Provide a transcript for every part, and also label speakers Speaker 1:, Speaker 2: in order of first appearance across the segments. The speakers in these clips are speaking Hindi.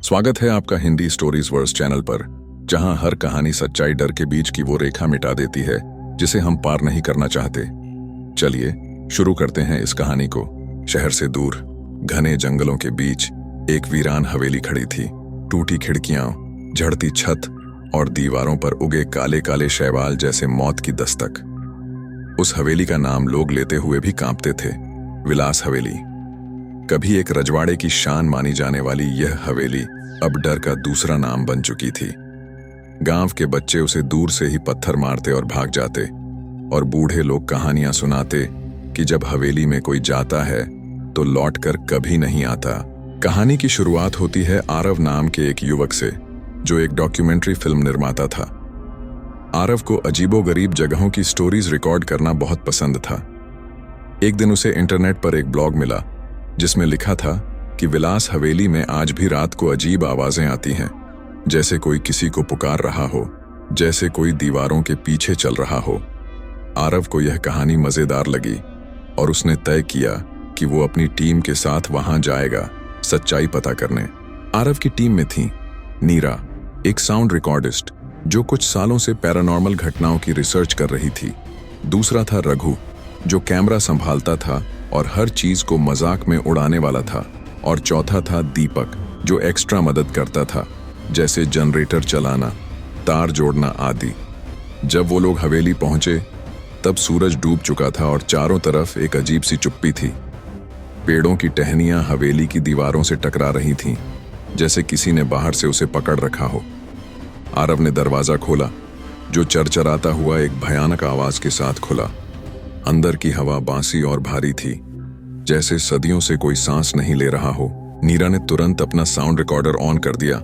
Speaker 1: स्वागत है आपका हिंदी स्टोरीज वर्स चैनल पर, जहां हर कहानी सच्चाई डर के बीच की वो रेखा मिटा देती है जिसे हम पार नहीं करना चाहते। चलिए शुरू करते हैं इस कहानी को। शहर से दूर घने जंगलों के बीच एक वीरान हवेली खड़ी थी। टूटी खिड़कियां, झड़ती छत और दीवारों पर उगे काले काले शैवाल जैसे मौत की दस्तक। उस हवेली का नाम लोग लेते हुए भी कांपते थे, विलास हवेली। कभी एक रजवाड़े की शान मानी जाने वाली यह हवेली अब डर का दूसरा नाम बन चुकी थी। गांव के बच्चे उसे दूर से ही पत्थर मारते और भाग जाते, और बूढ़े लोग कहानियां सुनाते कि जब हवेली में कोई जाता है तो लौटकर कभी नहीं आता। कहानी की शुरुआत होती है आरव नाम के एक युवक से, जो एक डॉक्यूमेंट्री फिल्म निर्माता था। आरव को अजीबोगरीब जगहों की स्टोरीज रिकॉर्ड करना बहुत पसंद था। एक दिन उसे इंटरनेट पर एक ब्लॉग मिला जिसमें लिखा था कि विलास हवेली में आज भी रात को अजीब आवाजें आती हैं, जैसे कोई किसी को पुकार रहा हो, जैसे कोई दीवारों के पीछे चल रहा हो। आरव को यह कहानी मजेदार लगी और उसने तय किया कि वो अपनी टीम के साथ वहां जाएगा सच्चाई पता करने। आरव की टीम में थी नीरा, एक साउंड रिकॉर्डिस्ट जो कुछ सालों से पैरानॉर्मल घटनाओं की रिसर्च कर रही थी। दूसरा था रघु, जो कैमरा संभालता था और हर चीज को मजाक में उड़ाने वाला था। और चौथा था दीपक, जो एक्स्ट्रा मदद करता था, जैसे जनरेटर चलाना, तार जोड़ना आदि। जब वो लोग हवेली पहुंचे तब सूरज डूब चुका था और चारों तरफ एक अजीब सी चुप्पी थी। पेड़ों की टहनियां हवेली की दीवारों से टकरा रही थीं, जैसे किसी ने बाहर से उसे पकड़ रखा हो। आरव ने दरवाजा खोला, जो चरचराता हुआ एक भयानक आवाज के साथ खुला। अंदर की हवा बांसी और भारी थी, जैसे सदियों से कोई सांस नहीं ले रहा हो। नीरा ने तुरंत अपना साउंड रिकॉर्डर ऑन कर दिया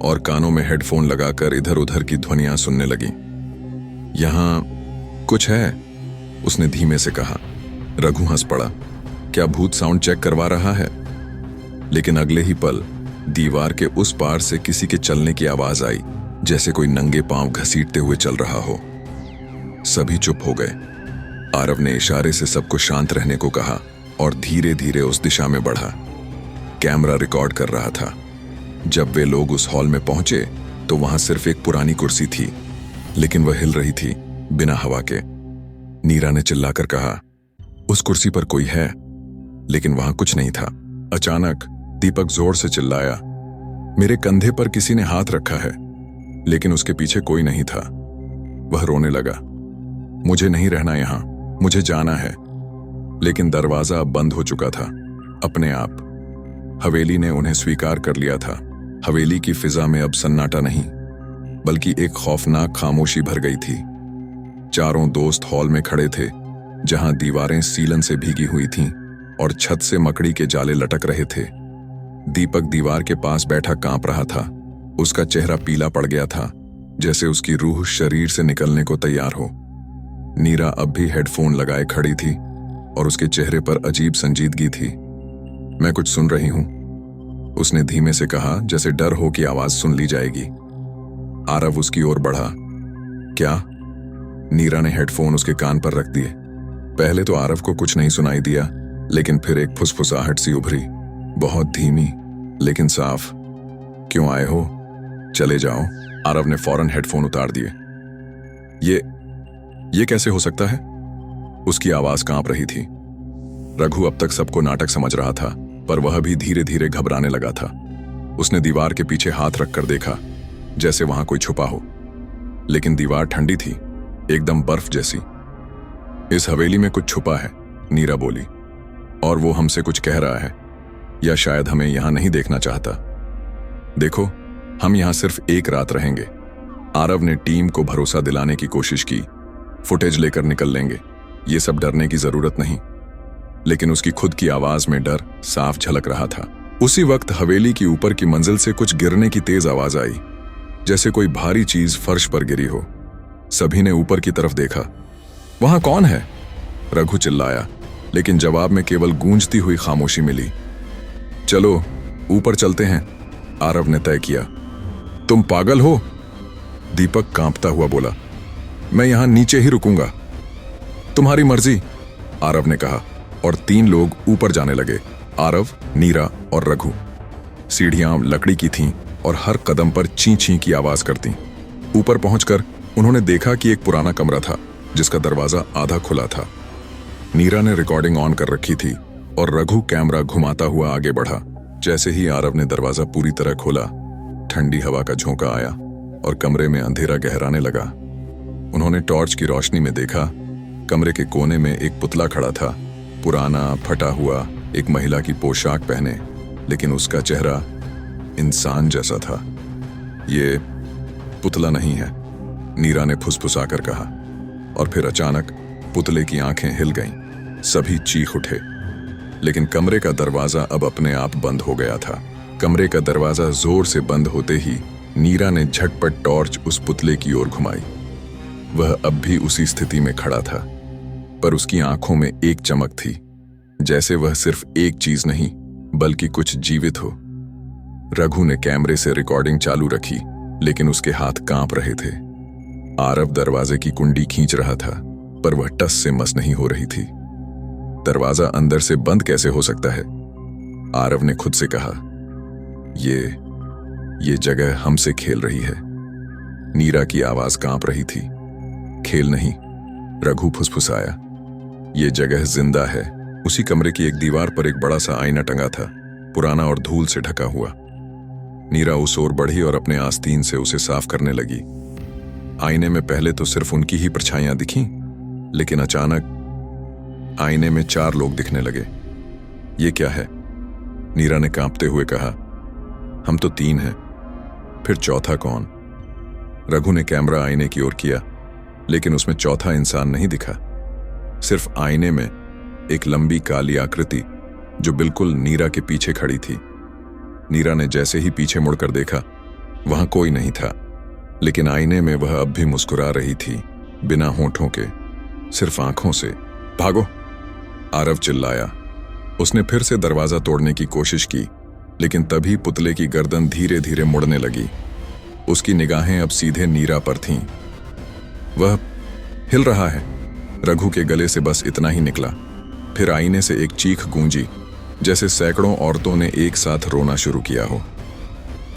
Speaker 1: और कानों में हेडफोन लगाकर इधर उधर की ध्वनियां सुनने लगी। यहां कुछ है, उसने धीमे से कहा। रघु हंस पड़ा। क्या भूत साउंड चेक करवा रहा है? लेकिन अगले ही पल दीवार के उस पार से किसी के चलने की आवाज आई, जैसे कोई नंगे पांव घसीटते हुए चल रहा हो। सभी चुप हो गए। आरव ने इशारे से सबको शांत रहने को कहा और धीरे धीरे उस दिशा में बढ़ा। कैमरा रिकॉर्ड कर रहा था। जब वे लोग उस हॉल में पहुंचे तो वहां सिर्फ एक पुरानी कुर्सी थी, लेकिन वह हिल रही थी बिना हवा के। नीरा ने चिल्लाकर कहा, उस कुर्सी पर कोई है, लेकिन वहां कुछ नहीं था। अचानक दीपक जोर से चिल्लाया, मेरे कंधे पर किसी ने हाथ रखा है। लेकिन उसके पीछे कोई नहीं था। वह रोने लगा, मुझे नहीं रहना यहां, मुझे जाना है। लेकिन दरवाजा अब बंद हो चुका था अपने आप। हवेली ने उन्हें स्वीकार कर लिया था। हवेली की फिजा में अब सन्नाटा नहीं, बल्कि एक खौफनाक खामोशी भर गई थी। चारों दोस्त हॉल में खड़े थे, जहां दीवारें सीलन से भीगी हुई थीं और छत से मकड़ी के जाले लटक रहे थे। दीपक दीवार के पास बैठा कांप रहा था। उसका चेहरा पीला पड़ गया था, जैसे उसकी रूह शरीर से निकलने को तैयार हो। नीरा अब भी हेडफोन लगाए खड़ी थी और उसके चेहरे पर अजीब संजीदगी थी। मैं कुछ सुन रही हूं, उसने धीमे से कहा, जैसे डर हो कि आवाज सुन ली जाएगी। आरव उसकी ओर बढ़ा। क्या? नीरा ने हेडफोन उसके कान पर रख दिए। पहले तो आरव को कुछ नहीं सुनाई दिया, लेकिन फिर एक फुसफुसाहट सी उभरी, बहुत धीमी लेकिन साफ। क्यों आए हो? चले जाओ। आरव ने फौरन हेडफोन उतार दिए। ये कैसे हो सकता है? उसकी आवाज कांप रही थी। रघु अब तक सबको नाटक समझ रहा था, पर वह भी धीरे धीरे घबराने लगा था। उसने दीवार के पीछे हाथ रखकर देखा, जैसे वहां कोई छुपा हो। लेकिन दीवार ठंडी थी, एकदम बर्फ जैसी। इस हवेली में कुछ छुपा है, नीरा बोली, और वो हमसे कुछ कह रहा है, या शायद हमें यहां नहीं देखना चाहता। देखो, हम यहां सिर्फ एक रात रहेंगे। आरव ने टीम को भरोसा दिलाने की कोशिश की। फुटेज लेकर निकल लेंगे, ये सब डरने की जरूरत नहीं। लेकिन उसकी खुद की आवाज में डर साफ झलक रहा था। उसी वक्त हवेली की ऊपर की मंजिल से कुछ गिरने की तेज आवाज आई, जैसे कोई भारी चीज फर्श पर गिरी हो। सभी ने ऊपर की तरफ देखा। वहां कौन है? रघु चिल्लाया, लेकिन जवाब में केवल गूंजती हुई खामोशी मिली। चलो ऊपर चलते हैं, आरव ने तय किया। तुम पागल हो? दीपक कांपता हुआ बोला, मैं यहां नीचे ही रुकूंगा। तुम्हारी मर्जी, आरव ने कहा, और 3 लोग ऊपर जाने लगे, आरव, नीरा और रघु। सीढ़ियां लकड़ी की थीं और हर कदम पर ची ची की आवाज करती। ऊपर पहुंचकर उन्होंने देखा कि एक पुराना कमरा था जिसका दरवाजा आधा खुला था। नीरा ने रिकॉर्डिंग ऑन कर रखी थी और रघु कैमरा घुमाता हुआ आगे बढ़ा। जैसे ही आरव ने दरवाजा पूरी तरह खोला, ठंडी हवा का झोंका आया और कमरे में अंधेरा गहराने लगा। उन्होंने टॉर्च की रोशनी में देखा, कमरे के कोने में एक पुतला खड़ा था, पुराना फटा हुआ, एक महिला की पोशाक पहने, लेकिन उसका चेहरा इंसान जैसा था। ये पुतला नहीं है, नीरा ने फुसफुसाकर कहा, और फिर अचानक पुतले की आंखें हिल गईं। सभी चीख उठे, लेकिन कमरे का दरवाजा अब अपने आप बंद हो गया था। कमरे का दरवाजा जोर से बंद होते ही नीरा ने झटपट टॉर्च उस पुतले की ओर घुमाई। वह अब भी उसी स्थिति में खड़ा था, पर उसकी आंखों में एक चमक थी, जैसे वह सिर्फ एक चीज नहीं बल्कि कुछ जीवित हो। रघु ने कैमरे से रिकॉर्डिंग चालू रखी, लेकिन उसके हाथ कांप रहे थे। आरव दरवाजे की कुंडी खींच रहा था, पर वह टस से मस नहीं हो रही थी। दरवाजा अंदर से बंद कैसे हो सकता है? आरव ने खुद से कहा। ये जगह हमसे खेल रही है। नीरा की आवाज कांप रही थी। खेल नहीं, रघु फुसफुसाया। ये जगह जिंदा है। उसी कमरे की एक दीवार पर एक बड़ा सा आईना टंगा था, पुराना और धूल से ढका हुआ। नीरा उस ओर बढ़ी और अपने आस्तीन से उसे साफ करने लगी। आईने में पहले तो सिर्फ उनकी ही परछाइयां दिखीं, लेकिन अचानक आईने में 4 लोग दिखने लगे। ये क्या है? नीरा ने कांपते हुए कहा। हम तो 3 हैं, फिर चौथा कौन? रघु ने कैमरा आईने की ओर किया, लेकिन उसमें चौथा इंसान नहीं दिखा। सिर्फ आईने में एक लंबी काली आकृति जो बिल्कुल नीरा के पीछे खड़ी थी। नीरा ने जैसे ही पीछे मुड़कर देखा, वहां कोई नहीं था, लेकिन आईने में वह अब भी मुस्कुरा रही थी, बिना होठों के, सिर्फ आंखों से। भागो! आरव चिल्लाया। उसने फिर से दरवाजा तोड़ने की कोशिश की, लेकिन तभी पुतले की गर्दन धीरे धीरे मुड़ने लगी। उसकी निगाहें अब सीधे नीरा पर थीं। वह हिल रहा है। रघु के गले से बस इतना ही निकला। फिर आईने से एक चीख गूंजी, जैसे सैकड़ों औरतों ने एक साथ रोना शुरू किया हो।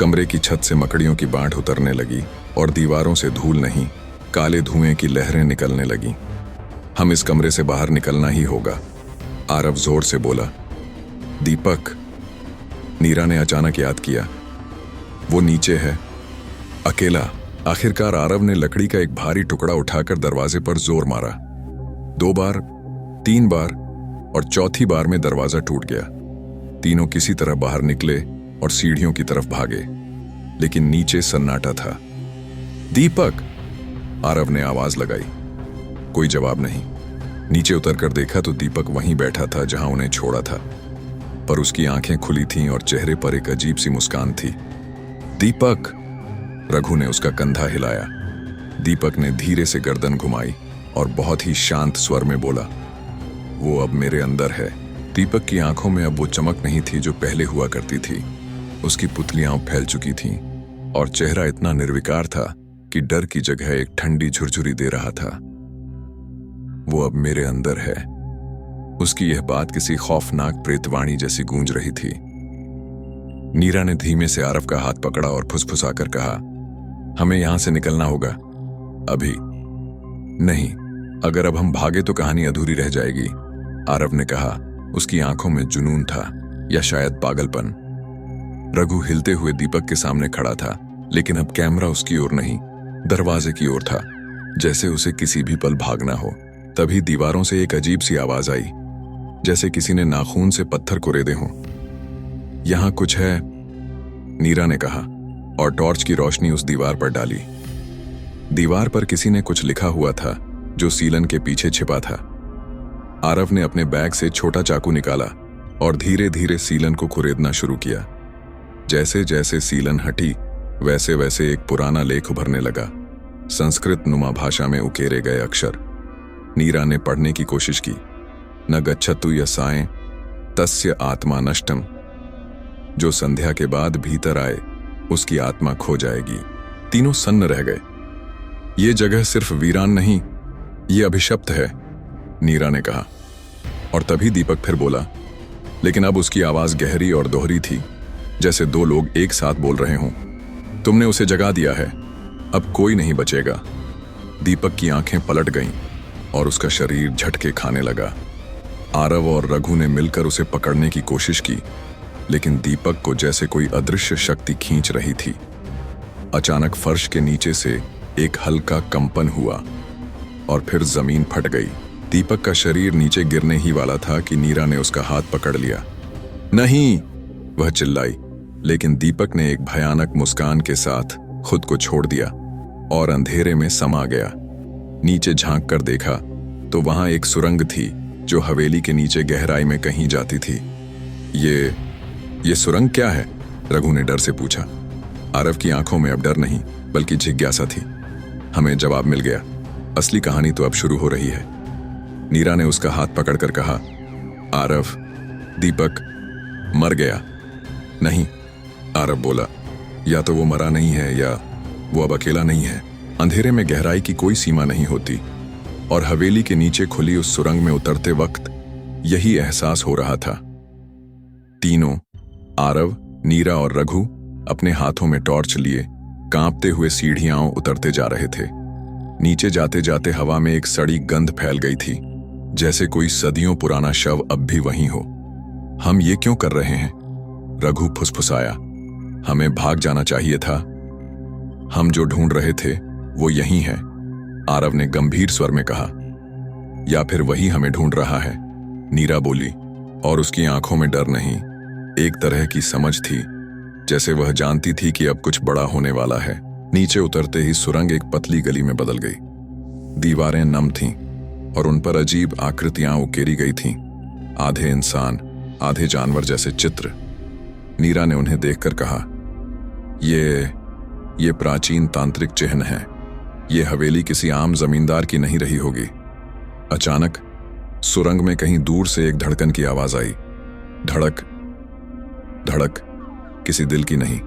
Speaker 1: कमरे की छत से मकड़ियों की बांट उतरने लगी और दीवारों से धूल नहीं, काले धुएं की लहरें निकलने लगीं। हम इस कमरे से बाहर निकलना ही होगा, आरव जोर से बोला। दीपक, नीरा ने अचानक याद किया। वो नीचे है, अकेला। आखिरकार आरव ने लकड़ी का एक भारी टुकड़ा उठाकर दरवाजे पर जोर मारा। 2 बार, 3 बार और चौथी बार में दरवाजा टूट गया। तीनों किसी तरह बाहर निकले और सीढ़ियों की तरफ भागे, लेकिन नीचे सन्नाटा था। दीपक! आरव ने आवाज लगाई। कोई जवाब नहीं। नीचे उतरकर देखा तो दीपक वहीं बैठा था जहां उन्हें छोड़ा था, पर उसकी आंखें खुली थीं और चेहरे पर एक अजीब सी मुस्कान थी। दीपक! रघु ने उसका कंधा हिलाया। दीपक ने धीरे से गर्दन घुमाई और बहुत ही शांत स्वर में बोला, वो अब मेरे अंदर है। दीपक की आंखों में अब वो चमक नहीं थी जो पहले हुआ करती थी। उसकी पुतलियां फैल चुकी थीं और चेहरा इतना निर्विकार था कि डर की जगह एक ठंडी झुरझुरी दे रहा था। वो अब मेरे अंदर है। उसकी यह बात किसी खौफनाक प्रेतवाणी जैसी गूंज रही थी। नीरा ने धीमे से आरव का हाथ पकड़ा और फुसफुसाकर कहा, हमें यहां से निकलना होगा। अभी नहीं, अगर अब हम भागे तो कहानी अधूरी रह जाएगी, आरव ने कहा। उसकी आंखों में जुनून था, या शायद पागलपन। रघु हिलते हुए दीपक के सामने खड़ा था, लेकिन अब कैमरा उसकी ओर नहीं, दरवाजे की ओर था, जैसे उसे किसी भी पल भागना हो। तभी दीवारों से एक अजीब सी आवाज आई, जैसे किसी ने नाखून से पत्थर कुरेदे हों। यहां कुछ है, नीरा ने कहा और टॉर्च की रोशनी उस दीवार पर डाली। दीवार पर किसी ने कुछ लिखा हुआ था जो सीलन के पीछे छिपा था। आरव ने अपने बैग से छोटा चाकू निकाला और धीरे धीरे सीलन को कुरेदना शुरू किया। जैसे जैसे सीलन हटी, वैसे वैसे एक पुराना लेख उभरने लगा, संस्कृत नुमा भाषा में उकेरे गए अक्षर। नीरा ने पढ़ने की कोशिश की। न गच्छतु यसाएं तस्य आत्मा नष्टम, जो संध्या के बाद भीतर आए उसकी आत्मा खो जाएगी। तीनों सन्न रह गए। ये जगह सिर्फ वीरान नहीं, ये अभिशप्त है, नीरा ने कहा। और तभी दीपक फिर बोला, लेकिन अब उसकी आवाज गहरी और दोहरी थी, जैसे 2 लोग एक साथ बोल रहे हों। तुमने उसे जगा दिया है, अब कोई नहीं बचेगा। दीपक की आंखें पलट गईं और उसका शरीर झटके खाने लगा। आरव और रघु ने मिलकर उसे पकड़ने की कोशिश की, लेकिन दीपक को जैसे कोई अदृश्य शक्ति खींच रही थी। अचानक फर्श के नीचे से एक हल्का कंपन हुआ और फिर जमीन फट गई। दीपक का शरीर नीचे गिरने ही वाला था कि नीरा ने उसका हाथ पकड़ लिया। नहीं, वह चिल्लाई, लेकिन दीपक ने एक भयानक मुस्कान के साथ खुद को छोड़ दिया और अंधेरे में समा गया। नीचे झांक कर देखा तो वहां एक सुरंग थी जो हवेली के नीचे गहराई में कहीं जाती थी। ये सुरंग क्या है? रघु ने डर से पूछा। आरव की आंखों में अब डर नहीं बल्कि जिज्ञासा थी। हमें जवाब मिल गया, असली कहानी तो अब शुरू हो रही है। नीरा ने उसका हाथ पकड़कर कहा, आरव, दीपक मर गया। नहीं, आरव बोला, या तो वो मरा नहीं है या वो अब अकेला नहीं है। अंधेरे में गहराई की कोई सीमा नहीं होती और हवेली के नीचे खुली उस सुरंग में उतरते वक्त यही एहसास हो रहा था। तीनों, आरव, नीरा और रघु, अपने हाथों में टॉर्च लिए कांपते हुए सीढ़ियां उतरते जा रहे थे। नीचे जाते जाते हवा में एक सड़ी गंध फैल गई थी, जैसे कोई सदियों पुराना शव अब भी वहीं हो। हम ये क्यों कर रहे हैं? रघु फुसफुसाया। हमें भाग जाना चाहिए था। हम जो ढूंढ रहे थे वो यहीं है, आरव ने गंभीर स्वर में कहा। या फिर वही हमें ढूंढ रहा है, नीरा बोली, और उसकी आंखों में डर नहीं, एक तरह की समझ थी, जैसे वह जानती थी कि अब कुछ बड़ा होने वाला है। नीचे उतरते ही सुरंग एक पतली गली में बदल गई। दीवारें नम थीं और उन पर अजीब आकृतियां उकेरी गई थीं, आधे इंसान आधे जानवर जैसे चित्र। नीरा ने उन्हें देखकर कहा, ये प्राचीन तांत्रिक चिन्ह है। ये हवेली किसी आम जमींदार की नहीं रही होगी। अचानक सुरंग में कहीं दूर से एक धड़कन की आवाज आई। धड़क धड़क, किसी दिल की नहीं,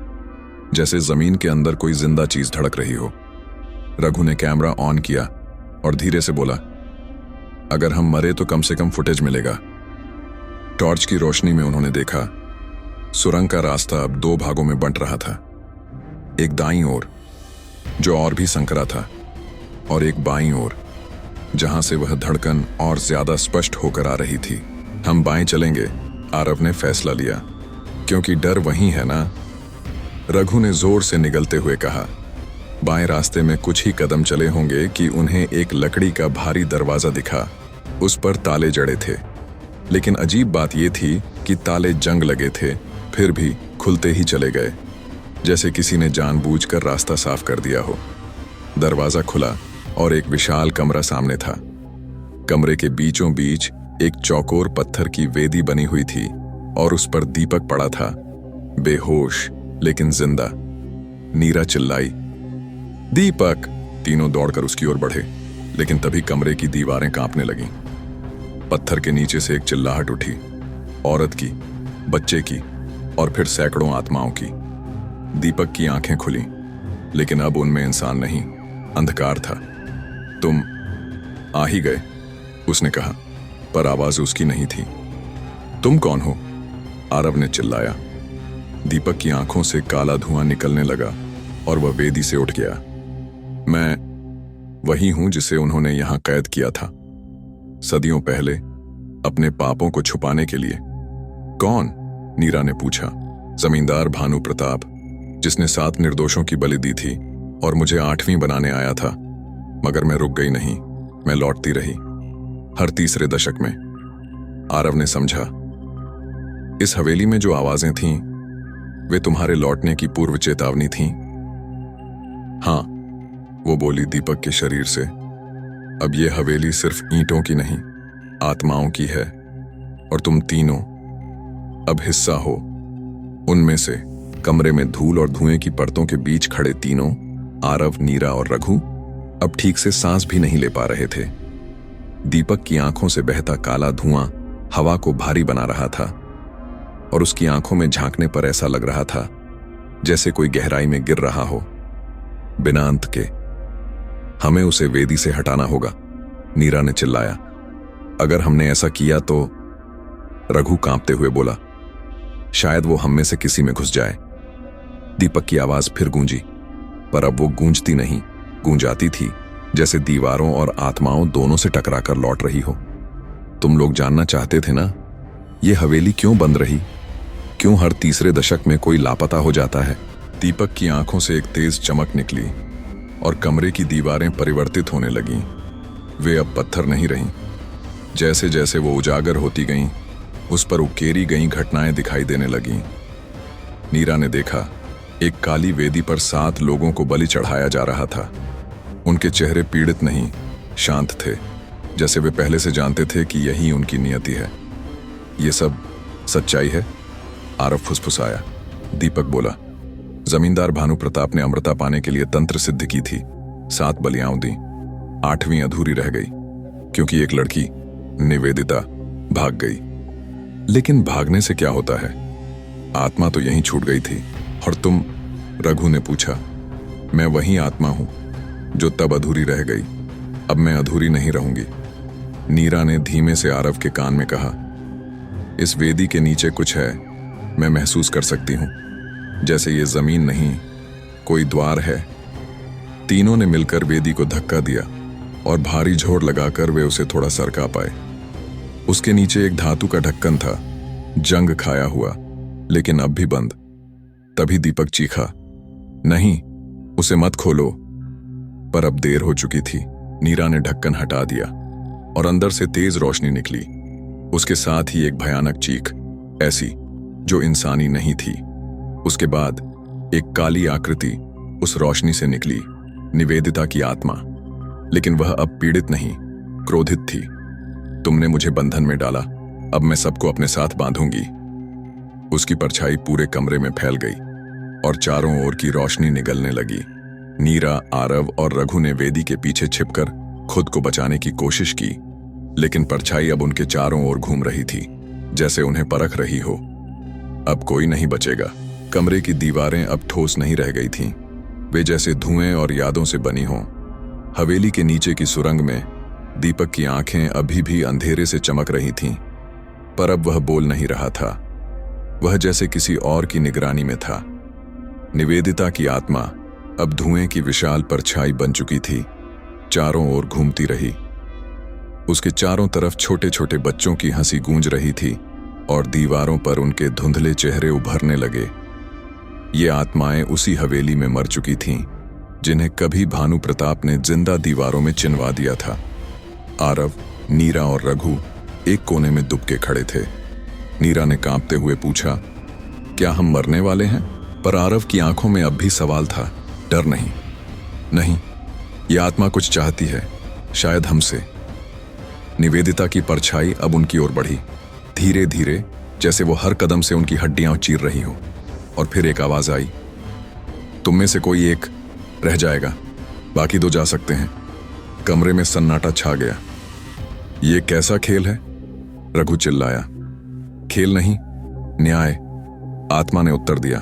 Speaker 1: जैसे जमीन के अंदर कोई जिंदा चीज धड़क रही हो। रघु ने कैमरा ऑन किया और धीरे से बोला, अगर हम मरे तो कम से कम फुटेज मिलेगा। टॉर्च की रोशनी में उन्होंने देखा, सुरंग का रास्ता अब दो भागों में बंट रहा था। एक दाईं ओर जो और भी संकरा था, और एक बाईं ओर जहां से वह धड़कन और ज्यादा स्पष्ट होकर आ रही थी। हम बाएं चलेंगे, आरव ने फैसला लिया, क्योंकि डर वहीं है ना, रघु ने जोर से निगलते हुए कहा। बाएं रास्ते में कुछ ही कदम चले होंगे कि उन्हें एक लकड़ी का भारी दरवाजा दिखा। उस पर ताले जड़े थे, लेकिन अजीब बात यह थी कि ताले जंग लगे थे, फिर भी खुलते ही चले गए, जैसे किसी ने जानबूझकर रास्ता साफ कर दिया हो। दरवाजा खुला और एक विशाल कमरा सामने था। कमरे के बीचों बीच एक चौकोर पत्थर की वेदी बनी हुई थी और उस पर दीपक पड़ा था, बेहोश लेकिन जिंदा। नीरा चिल्लाई, दीपक! तीनों दौड़कर उसकी ओर बढ़े, लेकिन तभी कमरे की दीवारें कांपने लगीं। पत्थर के नीचे से एक चिल्लाहट उठी, औरत की, बच्चे की और फिर सैकड़ों आत्माओं की। दीपक की आंखें खुलीं, लेकिन अब उनमें इंसान नहीं, अंधकार था। तुम आ ही गए, उसने कहा, पर आवाज उसकी नहीं थी। तुम कौन हो? आरव ने चिल्लाया। दीपक की आंखों से काला धुआं निकलने लगा और वह वेदी से उठ गया। मैं वही हूं जिसे उन्होंने यहां कैद किया था, सदियों पहले, अपने पापों को छुपाने के लिए। कौन? नीरा ने पूछा। जमींदार भानु प्रताप, जिसने 7 निर्दोषों की बलि दी थी और मुझे 8वीं बनाने आया था, मगर मैं रुक गई नहीं, मैं लौटती रही, हर तीसरे दशक में। आरव ने समझा। इस हवेली में जो आवाजें थीं, वे तुम्हारे लौटने की पूर्व चेतावनी थीं? हां, वो बोली दीपक के शरीर से। अब ये हवेली सिर्फ ईंटों की नहीं, आत्माओं की है, और तुम तीनों अब हिस्सा हो उनमें से। कमरे में धूल और धुएं की परतों के बीच खड़े तीनों, आरव, नीरा और रघु, अब ठीक से सांस भी नहीं ले पा रहे थे। दीपक की आंखों से बहता काला धुआं हवा को भारी बना रहा था और उसकी आंखों में झांकने पर ऐसा लग रहा था जैसे कोई गहराई में गिर रहा हो, बिना अंत के। हमें उसे वेदी से हटाना होगा, नीरा ने चिल्लाया। अगर हमने ऐसा किया तो, रघु कांपते हुए बोला, शायद वो हम में से किसी में घुस जाए। दीपक की आवाज फिर गूंजी, पर अब वो गूंजती नहीं, गूंजाती थी, जैसे दीवारों और आत्माओं दोनों से टकराकर लौट रही हो। तुम लोग जानना चाहते थे ना, ये हवेली क्यों बंद रही? क्यों हर तीसरे दशक में कोई लापता हो जाता है? दीपक की आंखों से एक तेज चमक निकली और कमरे की दीवारें परिवर्तित होने लगीं। वे अब पत्थर नहीं रहीं। जैसे जैसे वो उजागर होती गईं, उस पर उकेरी गईं घटनाएं दिखाई देने लगीं। नीरा ने देखा, एक काली वेदी पर 7 लोगों को बलि चढ़ाया जा रहा था। उनके चेहरे पीड़ित नहीं, शांत थे, जैसे वे पहले से जानते थे कि यही उनकी नियति है। ये सब सच्चाई है? आरव फुसफुसाया। दीपक बोला, जमींदार भानु प्रताप ने अमृता पाने के लिए तंत्र सिद्ध की थी, 7 बलियां दी, 8वीं अधूरी रह गई, क्योंकि एक लड़की निवेदिता भाग गई। लेकिन भागने से क्या होता है? आत्मा तो यहीं छूट गई थी। और तुम? रघु ने पूछा। मैं वही आत्मा हूं जो तब अधूरी रह गई। अब मैं अधूरी नहीं रहूंगी। नीरा ने धीमे से आरव के कान में कहा, इस वेदी के नीचे कुछ है, मैं महसूस कर सकती हूं, जैसे ये जमीन नहीं, कोई द्वार है। तीनों ने मिलकर वेदी को धक्का दिया और भारी झोर लगाकर वे उसे थोड़ा सरका पाए। उसके नीचे एक धातु का ढक्कन था, जंग खाया हुआ, लेकिन अब भी बंद। तभी दीपक चीखा, नहीं, उसे मत खोलो। पर अब देर हो चुकी थी। नीरा ने ढक्कन हटा दिया और अंदर से तेज रोशनी निकली। उसके साथ ही एक भयानक चीख, ऐसी जो इंसानी नहीं थी। उसके बाद एक काली आकृति उस रोशनी से निकली, निवेदिता की आत्मा। लेकिन वह अब पीड़ित नहीं, क्रोधित थी। तुमने मुझे बंधन में डाला, अब मैं सबको अपने साथ बांधूंगी। उसकी परछाई पूरे कमरे में फैल गई और चारों ओर की रोशनी निगलने लगी। नीरा, आरव और रघु ने वेदी के पीछे छिपकर खुद को बचाने की कोशिश की, लेकिन परछाई अब उनके चारों ओर घूम रही थी, जैसे उन्हें परख रही हो। अब कोई नहीं बचेगा। कमरे की दीवारें अब ठोस नहीं रह गई थीं, वे जैसे धुएं और यादों से बनी हों। हवेली के नीचे की सुरंग में दीपक की आंखें अभी भी अंधेरे से चमक रही थीं, पर अब वह बोल नहीं रहा था। वह जैसे किसी और की निगरानी में था। निवेदिता की आत्मा अब धुएं की विशाल परछाई बन चुकी थी, चारों ओर घूमती रही। उसके चारों तरफ छोटे छोटे बच्चों की हंसी गूंज रही थी और दीवारों पर उनके धुंधले चेहरे उभरने लगे। ये आत्माएं उसी हवेली में मर चुकी थीं, जिन्हें कभी भानु प्रताप ने जिंदा दीवारों में चिनवा दिया था। आरव, नीरा और रघु एक कोने में दुबके खड़े थे। नीरा ने कांपते हुए पूछा, क्या हम मरने वाले हैं? पर आरव की आंखों में अब भी सवाल था, डर नहीं। नहीं, ये आत्मा कुछ चाहती है, शायद हमसे। निवेदिता की परछाई अब उनकी ओर बढ़ी, धीरे धीरे, जैसे वो हर कदम से उनकी हड्डियां चीर रही हो। और फिर एक आवाज आई, तुम में से कोई एक रह जाएगा, बाकी 2 जा सकते हैं। कमरे में सन्नाटा छा गया। ये कैसा खेल है? रघु चिल्लाया। खेल नहीं, न्याय, आत्मा ने उत्तर दिया।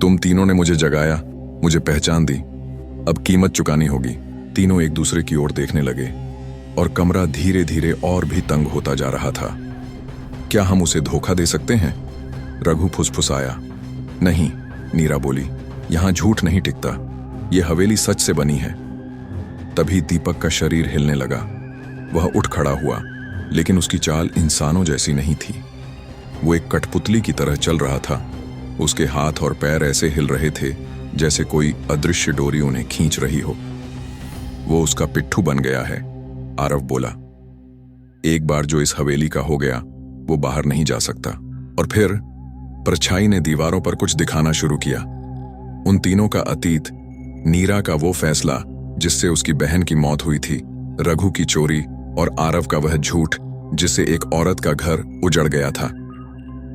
Speaker 1: तुम तीनों ने मुझे जगाया, मुझे पहचान दी, अब कीमत चुकानी होगी। तीनों एक दूसरे की ओर देखने लगे और कमरा धीरे धीरे और भी तंग होता जा रहा था। क्या हम उसे धोखा दे सकते हैं? रघु फुसफुसाया। नहीं, नीरा बोली, यहां झूठ नहीं टिकता, यह हवेली सच से बनी है। तभी दीपक का शरीर हिलने लगा। वह उठ खड़ा हुआ, लेकिन उसकी चाल इंसानों जैसी नहीं थी। वो एक कठपुतली की तरह चल रहा था। उसके हाथ और पैर ऐसे हिल रहे थे जैसे कोई अदृश्य डोरी उन्हें खींच रही हो। वो उसका पिट्ठू बन गया है, आरव बोला। एक बार जो इस हवेली का हो गया, वो बाहर नहीं जा सकता। और फिर परछाई ने दीवारों पर कुछ दिखाना शुरू किया। उन तीनों का अतीत, नीरा का वो फैसला जिससे उसकी बहन की मौत हुई थी, रघु की चोरी और आरव का वह झूठ जिससे एक औरत का घर उजड़ गया था।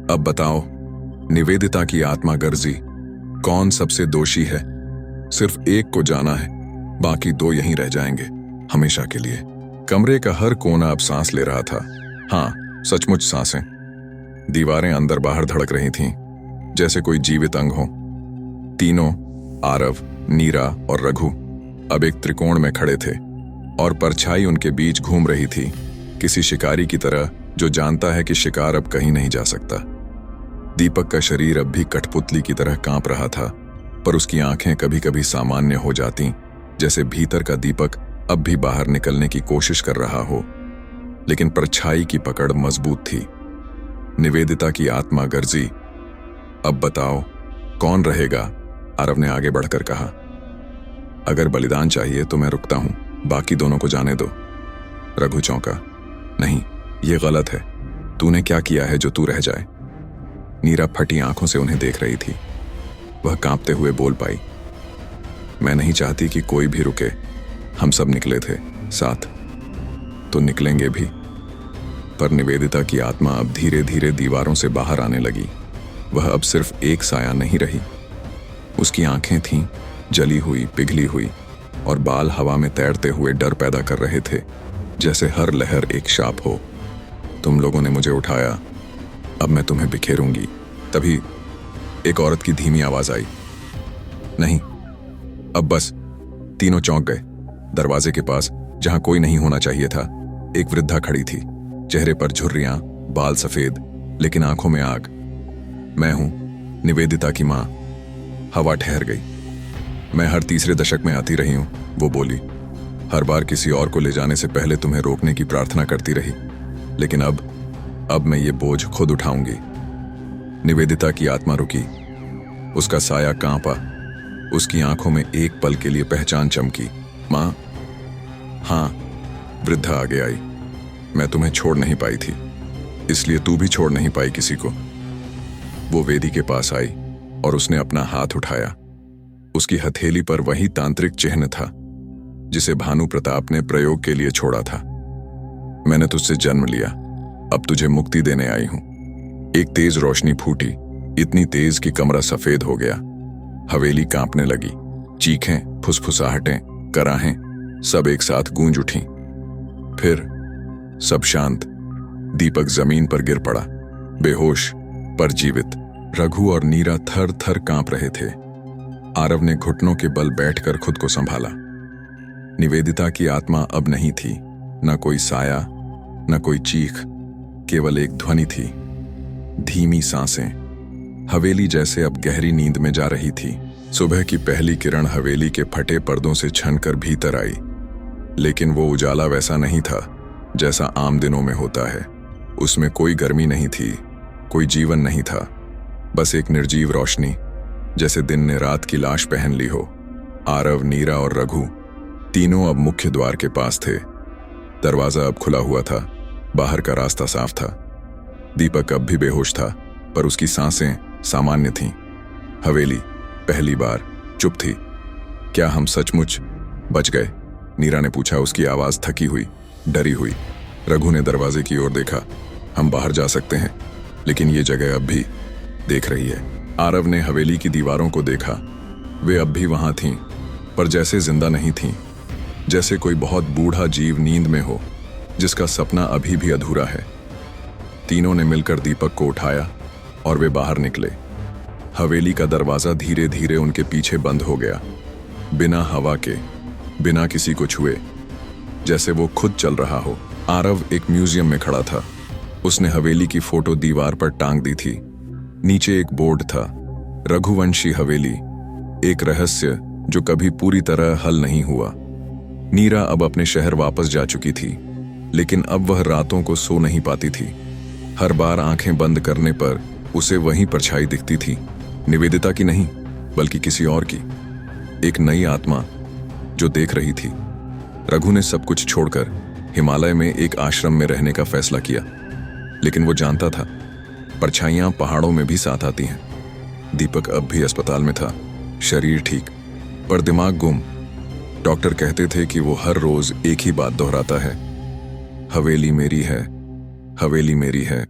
Speaker 1: अब बताओ, निवेदिता की आत्मा गर्जी, कौन सबसे दोषी है? सिर्फ एक को जाना है, बाकी 2 यहीं रह जाएंगे हमेशा के लिए। कमरे का हर कोना अब सांस ले रहा था। हाँ, सचमुच सांसें। दीवारें अंदर बाहर धड़क रही थीं, जैसे कोई जीवित अंग हो। तीनों, आरव, नीरा और रघु, अब एक त्रिकोण में खड़े थे और परछाई उनके बीच घूम रही थी, किसी शिकारी की तरह जो जानता है कि शिकार अब कहीं नहीं जा सकता। दीपक का शरीर अब भी कठपुतली की तरह कांप रहा था, पर उसकी आंखें कभी कभी सामान्य हो जाती, जैसे भीतर का दीपक अब भी बाहर निकलने की कोशिश कर रहा हो, लेकिन परछाई की पकड़ मजबूत थी। निवेदिता की आत्मा गर्जी। अब बताओ, कौन रहेगा? आरव ने आगे बढ़कर कहा। अगर बलिदान चाहिए तो मैं रुकता हूं, बाकी दोनों को जाने दो। रघु चौंका। नहीं, ये गलत है। तूने क्या किया है जो तू रह जाए? नीरा फटी आंखों से उन्हें देख रही थी। वह कांपते हुए बोल पाई, मैं नहीं चाहती कि कोई भी रुके। हम सब निकले थे साथ, तो निकलेंगे भी। पर निवेदिता की आत्मा अब धीरे धीरे दीवारों से बाहर आने लगी। वह अब सिर्फ एक साया नहीं रही। उसकी आंखें थीं जली हुई, पिघली हुई, और बाल हवा में तैरते हुए डर पैदा कर रहे थे, जैसे हर लहर एक शाप हो। तुम लोगों ने मुझे उठाया, अब मैं तुम्हें बिखेरूंगी। तभी एक औरत की धीमी आवाज आई, नहीं, अब बस। तीनों चौंक गए। दरवाजे के पास, जहां कोई नहीं होना चाहिए था, एक वृद्धा खड़ी थी। चेहरे पर झुर्रियां, बाल सफेद, लेकिन आंखों में आग। मैं हूं निवेदिता की मां। हवा ठहर गई। मैं हर तीसरे दशक में आती रही हूं, वो बोली। हर बार किसी और को ले जाने से पहले तुम्हें रोकने की प्रार्थना करती रही, लेकिन अब मैं ये बोझ खुद उठाऊंगी। निवेदिता की आत्मा रुकी। उसका साया कांपा। उसकी आंखों में एक पल के लिए पहचान चमकी। मां? हां। वृद्धा आगे आई। मैं तुम्हें छोड़ नहीं पाई थी, इसलिए तू भी छोड़ नहीं पाई किसी को। वो वेदी के पास आई और उसने अपना हाथ उठाया। उसकी हथेली पर वही तांत्रिक चिन्ह था जिसे भानु प्रताप ने प्रयोग के लिए छोड़ा था। मैंने तुझसे जन्म लिया, अब तुझे मुक्ति देने आई हूं। एक तेज रोशनी फूटी, इतनी तेज कि कमरा सफेद हो गया। हवेली कांपने लगी। चीखें, फुसफुसाहटें, कराहें सब एक साथ गूंज उठीं। फिर सब शांत। दीपक जमीन पर गिर पड़ा, बेहोश पर जीवित। रघु और नीरा थर थर कांप रहे थे। आरव ने घुटनों के बल बैठकर खुद को संभाला। निवेदिता की आत्मा अब नहीं थी, न कोई साया, न कोई चीख, केवल एक ध्वनि थी। धीमी सांसें। हवेली जैसे अब गहरी नींद में जा रही थी। सुबह की पहली किरण हवेली के फटे पर्दों से छनकर भीतर आई, लेकिन वो उजाला वैसा नहीं था जैसा आम दिनों में होता है। उसमें कोई गर्मी नहीं थी, कोई जीवन नहीं था, बस एक निर्जीव रोशनी, जैसे दिन ने रात की लाश पहन ली हो। आरव, नीरा और रघु तीनों अब मुख्य द्वार के पास थे। दरवाजा अब खुला हुआ था, बाहर का रास्ता साफ था। दीपक अब भी बेहोश था, पर उसकी सांसें सामान्य थीं। हवेली पहली बार चुप थी। क्या हम सचमुच बच गए? नीरा ने पूछा, उसकी आवाज थकी हुई, डरी हुई। रघु ने दरवाजे की ओर देखा। हम बाहर जा सकते हैं, लेकिन ये जगह अब भी देख रही है। आरव ने हवेली की दीवारों को देखा। वे अब भी वहां थीं, पर जैसे जिंदा नहीं थीं, जैसे कोई बहुत बूढ़ा जीव नींद में हो, जिसका सपना अभी भी अधूरा है। तीनों ने मिलकर दीपक को उठाया और वे बाहर निकले। हवेली का दरवाजा धीरे धीरे उनके पीछे बंद हो गया, बिना हवा के, बिना किसी को छुए, जैसे वो खुद चल रहा हो। आरव एक म्यूजियम में खड़ा था। उसने हवेली की फोटो दीवार पर टांग दी थी। नीचे एक बोर्ड था, रघुवंशी हवेली, एक रहस्य जो कभी पूरी तरह हल नहीं हुआ। नीरा अब अपने शहर वापस जा चुकी थी, लेकिन अब वह रातों को सो नहीं पाती थी। हर बार आंखें बंद करने पर उसे वही परछाई दिखती थी, निवेदिता की नहीं, बल्कि किसी और की। एक नई आत्मा जो देख रही थी। रघु ने सब कुछ छोड़कर हिमालय में एक आश्रम में रहने का फैसला किया, लेकिन वो जानता था परछाइयां पहाड़ों में भी साथ आती हैं। दीपक अब भी अस्पताल में था, शरीर ठीक, पर दिमाग गुम। डॉक्टर कहते थे कि वो हर रोज एक ही बात दोहराता है, हवेली मेरी है, हवेली मेरी है।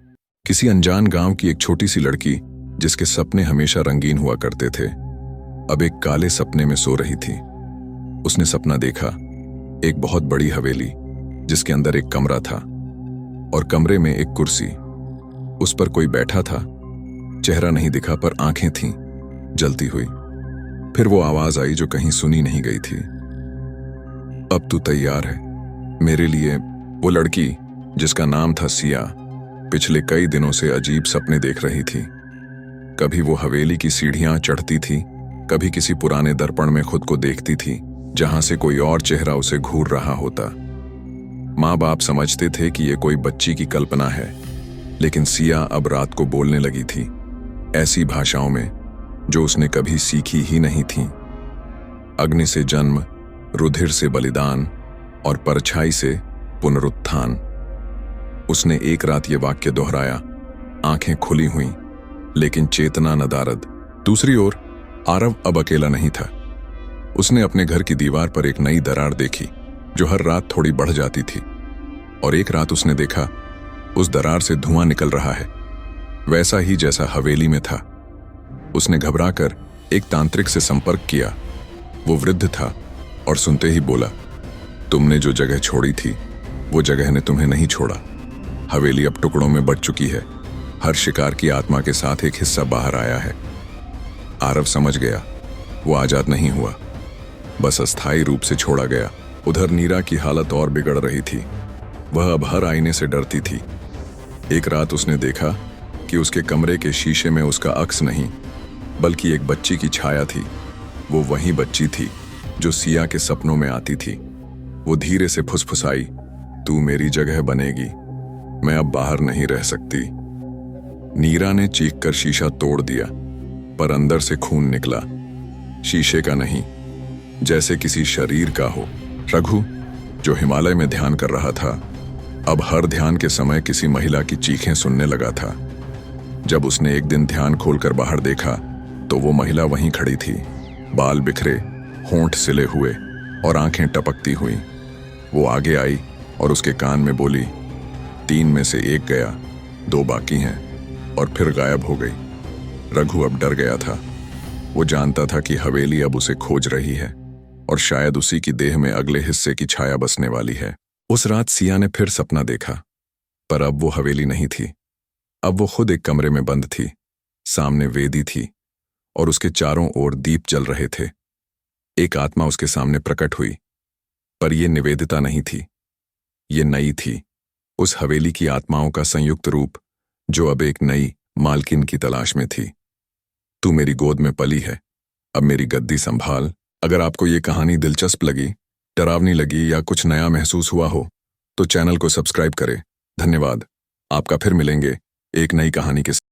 Speaker 1: किसी अनजान गांव की एक छोटी सी लड़की, जिसके सपने हमेशा रंगीन हुआ करते थे, अब एक काले सपने में सो रही थी। उसने सपना देखा, एक बहुत बड़ी हवेली, जिसके अंदर एक कमरा था और कमरे में एक कुर्सी। उस पर कोई बैठा था। चेहरा नहीं दिखा, पर आंखें थीं जलती हुई। फिर वो आवाज आई जो कहीं सुनी नहीं गई थी, अब तू तैयार है मेरे लिए? वो लड़की, जिसका नाम था सिया, पिछले कई दिनों से अजीब सपने देख रही थी। कभी वो हवेली की सीढ़ियां चढ़ती थी, कभी किसी पुराने दर्पण में खुद को देखती थी जहां से कोई और चेहरा उसे घूर रहा होता। माँ बाप समझते थे कि ये कोई बच्ची की कल्पना है, लेकिन सिया अब रात को बोलने लगी थी ऐसी भाषाओं में जो उसने कभी सीखी ही नहीं थी। अग्नि से जन्म, रुधिर से बलिदान और परछाई से पुनरुत्थान। उसने एक रात ये वाक्य दोहराया, आंखें खुली हुईं, लेकिन चेतना नदारद। दूसरी ओर आरव अब अकेला नहीं था। उसने अपने घर की दीवार पर एक नई दरार देखी जो हर रात थोड़ी बढ़ जाती थी, और एक रात उसने देखा उस दरार से धुआं निकल रहा है, वैसा ही जैसा हवेली में था। उसने घबराकर एक तांत्रिक से संपर्क किया। वो वृद्ध था और सुनते ही बोला, तुमने जो जगह छोड़ी थी वो जगह ने तुम्हें नहीं छोड़ा। हवेली अब टुकड़ों में बट चुकी है। हर शिकार की आत्मा के साथ एक हिस्सा बाहर आया है। आरव समझ गया, वो आजाद नहीं हुआ, बस अस्थायी रूप से छोड़ा गया। उधर नीरा की हालत और बिगड़ रही थी। वह अब हर आईने से डरती थी। एक रात उसने देखा कि उसके कमरे के शीशे में उसका अक्स नहीं, बल्कि एक बच्ची की छाया थी। वो वही बच्ची थी जो सिया के सपनों में आती थी। वो धीरे से फुसफुसाई, तू मेरी जगह बनेगी, मैं अब बाहर नहीं रह सकती। नीरा ने चीखकर शीशा तोड़ दिया, पर अंदर से खून निकला, शीशे का नहीं, जैसे किसी शरीर का हो। रघु, जो हिमालय में ध्यान कर रहा था, अब हर ध्यान के समय किसी महिला की चीखें सुनने लगा था। जब उसने एक दिन ध्यान खोलकर बाहर देखा तो वो महिला वहीं खड़ी थी, बाल बिखरे, होंठ सिले हुए और आंखें टपकती हुई। वो आगे आई और उसके कान में बोली, 3 में से 1 गया, 2 बाकी हैं, और फिर गायब हो गई। रघु अब डर गया था। वो जानता था कि हवेली अब उसे खोज रही है, और शायद उसी की देह में अगले हिस्से की छाया बसने वाली है। उस रात सिया ने फिर सपना देखा, पर अब वो हवेली नहीं थी। अब वो खुद एक कमरे में बंद थी। सामने वेदी थी और उसके चारों ओर दीप जल रहे थे। एक आत्मा उसके सामने प्रकट हुई, पर यह निवेदिता नहीं थी, ये नई थी, उस हवेली की आत्माओं का संयुक्त रूप जो अब एक नई मालकिन की तलाश में थी। तू मेरी गोद में पली है, अब मेरी गद्दी संभाल। अगर आपको ये कहानी दिलचस्प लगी, डरावनी लगी या कुछ नया महसूस हुआ हो तो चैनल को सब्सक्राइब करें। धन्यवाद। आपका फिर मिलेंगे एक नई कहानी के साथ।